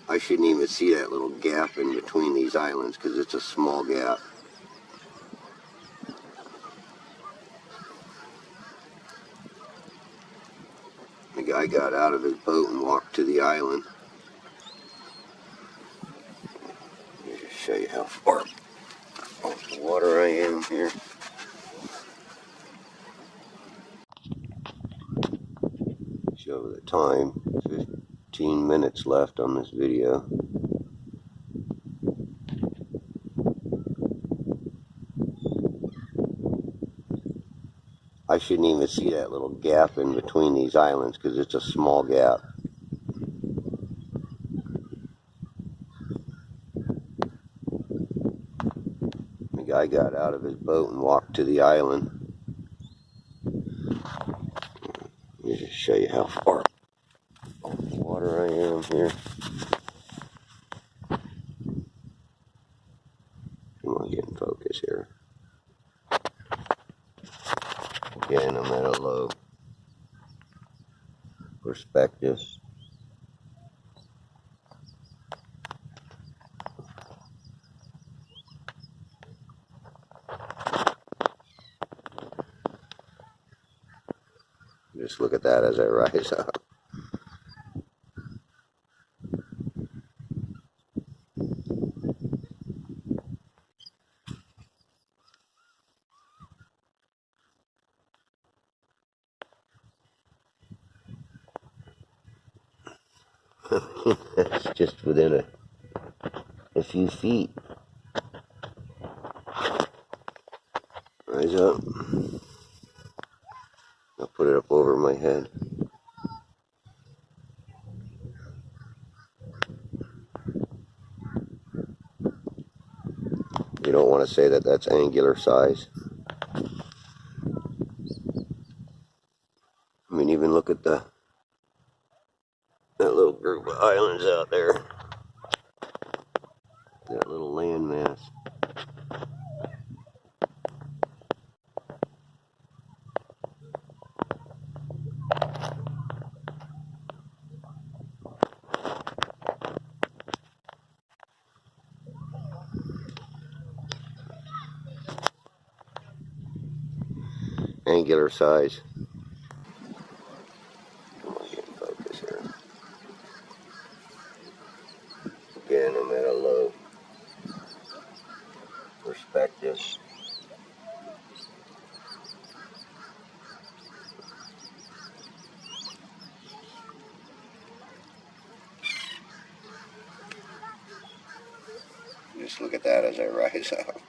I shouldn't even see that little gap in between these islands because it's a small gap. The guy got out of his boat and walked to the island. Let me just show you how far off the water I am here. Show the time. 15 minutes left on this video. I shouldn't even see that little gap in between these islands because it's a small gap. The guy got out of his boat and walked to the island. Let me just show you how far off the water I am here. Come on, get in focus here. Again, I'm at a low perspective. Just look at that as I rise up. That's just within a few feet. Rise up. I'll put it up over my head. You don't want to say that that's angular size. I mean, even look at that little group of islands out there. That little landmass. Angular size. Come on, get in focus here. Again, I'm at a low perspective. Just look at that as I rise up.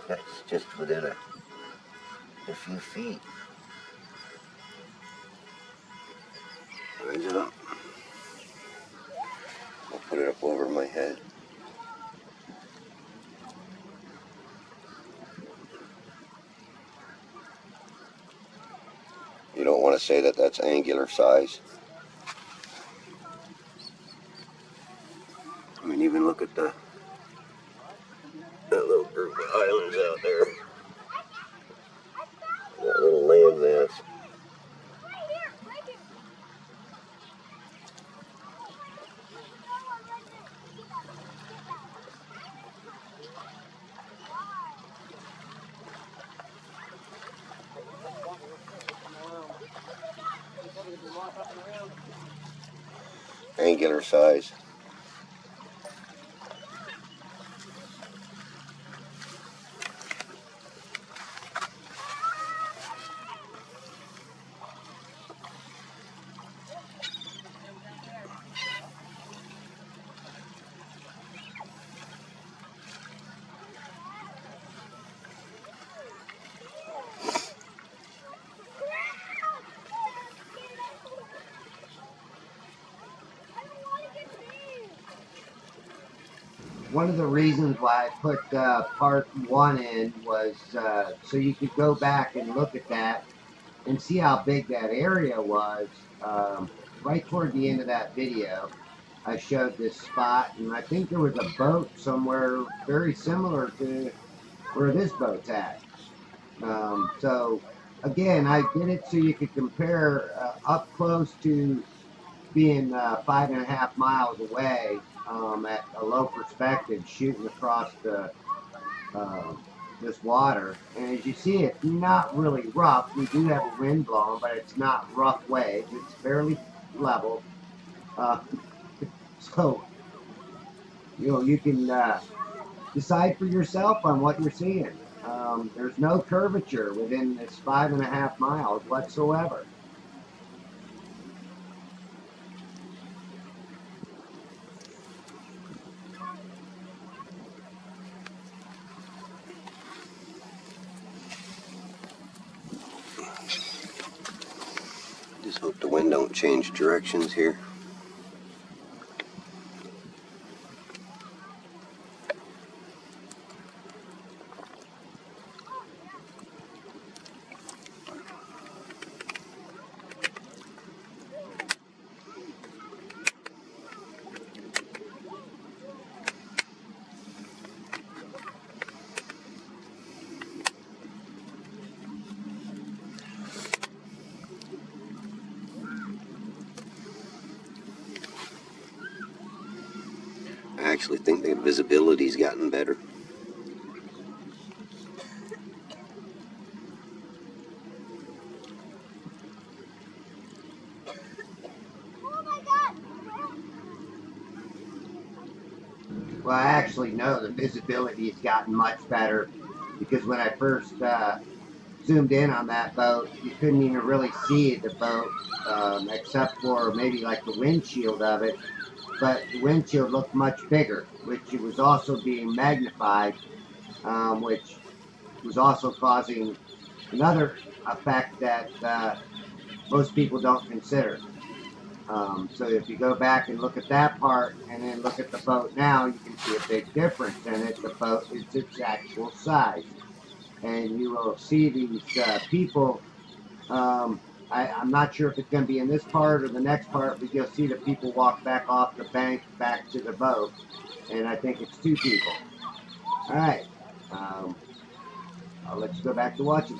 That's just within a few feet. Raise it up. I'll put it up over my head. You don't want to say that that's angular size. I mean, even look at that little group of islands out there. That little landmass. Angular size. one of the reasons why I put part one in was so you could go back and look at that and see how big that area was. Right toward the end of that video, I showed this spot, and I think there was a boat somewhere very similar to where this boat's at. So again, I did it so you could compare up close to being 5.5 miles away at a low perspective, shooting across the this water. And as you see, it's not really rough. We do have a wind blowing, but it's not rough waves. It's fairly level. Uh, so you can decide for yourself on what you're seeing. There's no curvature within this 5.5 miles whatsoever. Just hope the wind don't change directions here. I actually think the visibility's gotten better. Well, I actually know the visibility has gotten much better because when I first zoomed in on that boat, you couldn't even really see the boat except for maybe like the windshield of it. But the windshield looked much bigger, which it was also being magnified, which was also causing another effect that most people don't consider. So if you go back and look at that part and then look at the boat now, you can see a big difference in it. The boat is its actual size. And you will see these people. Um, I'm not sure if it's going to be in this part or the next part, but you'll see the people walk back off the bank back to the boat. And I think it's two people. All right. Um, I'll let you go back to watching.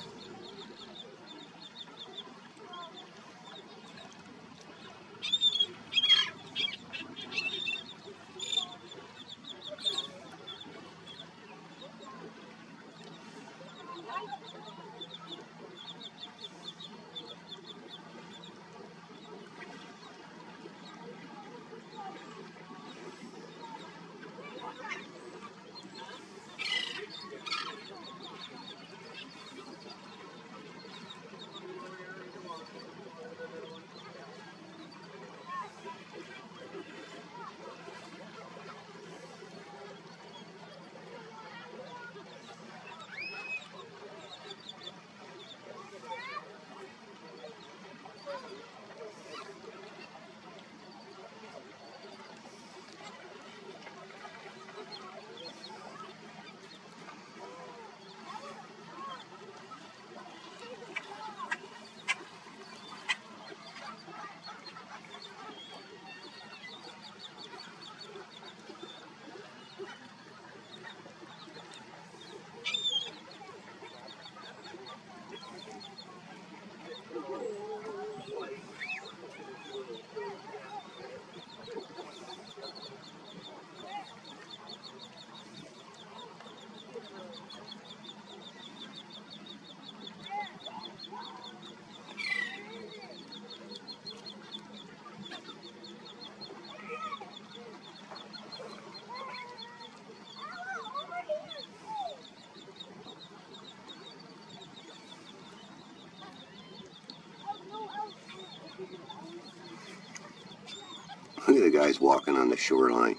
Look at the guys walking on the shoreline.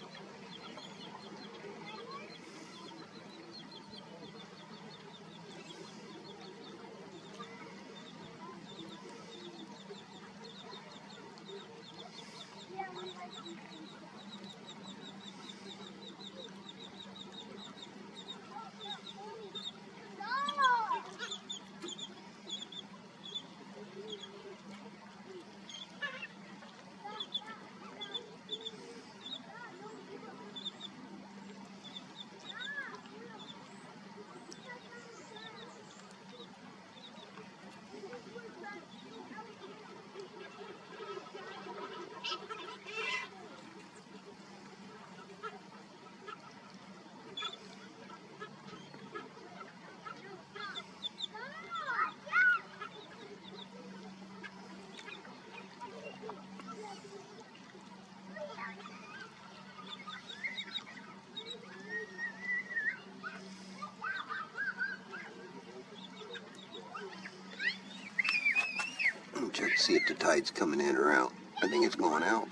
See if the tide's coming in or out. I think it's going out.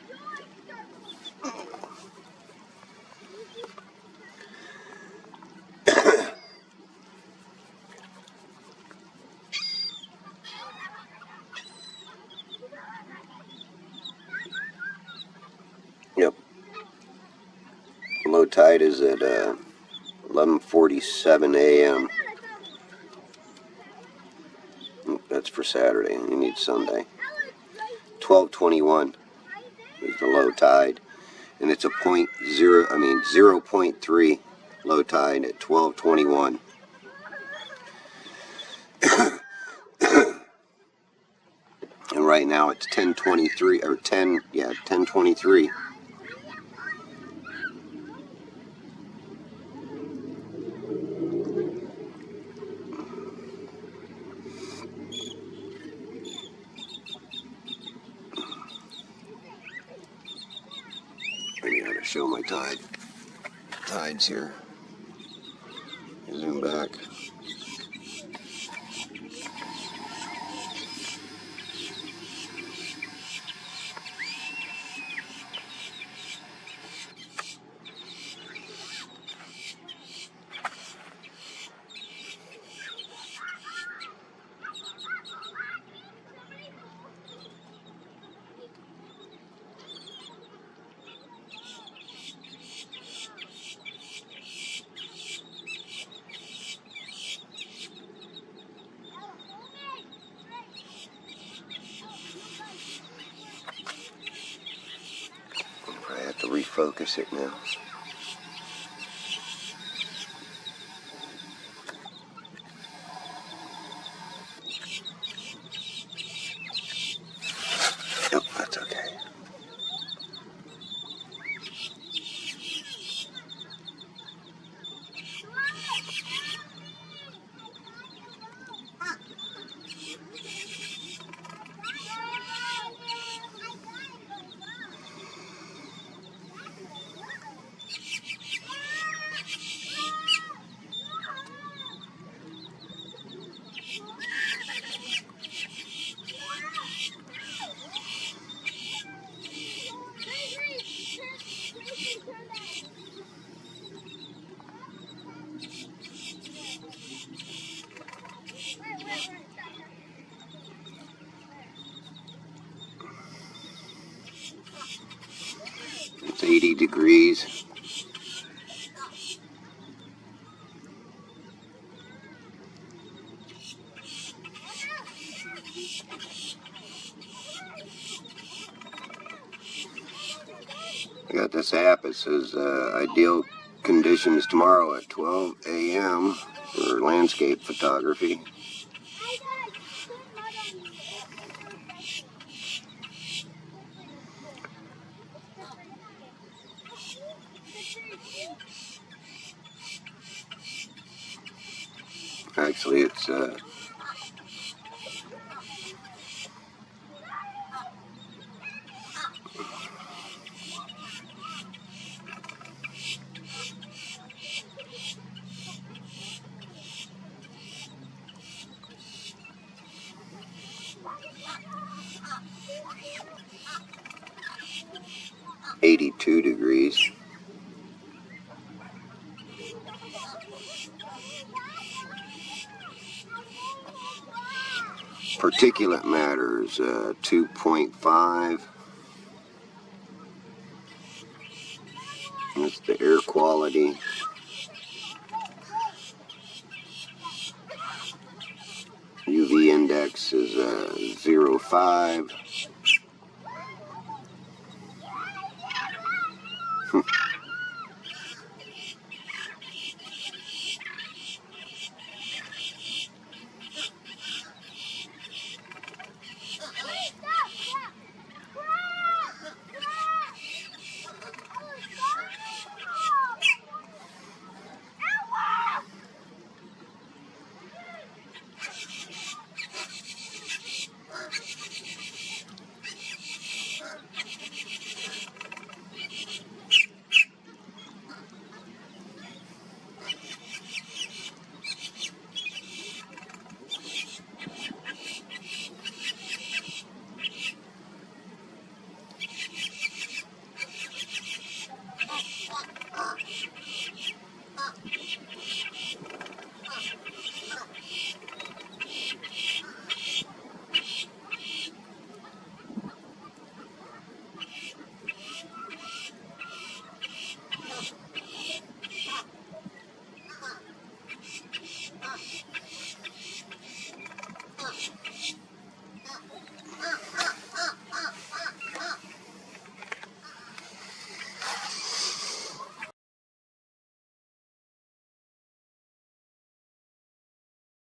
Yep. Low tide is at 11:47 a.m. That's for Saturday. You need Sunday. 12:21 is the low tide, and it's a 0.3 low tide at 12:21. And right now it's 10:23 or 10:23. I gotta show my tides here. Zoom back. I have to refocus it now. Nope, that's okay. It's 80 degrees. I got this app. It says ideal conditions tomorrow at 12 a.m. for landscape photography. Actually, it's 82 degrees. Particulate matter is 2.5. That's the air quality. UV index is 0.5.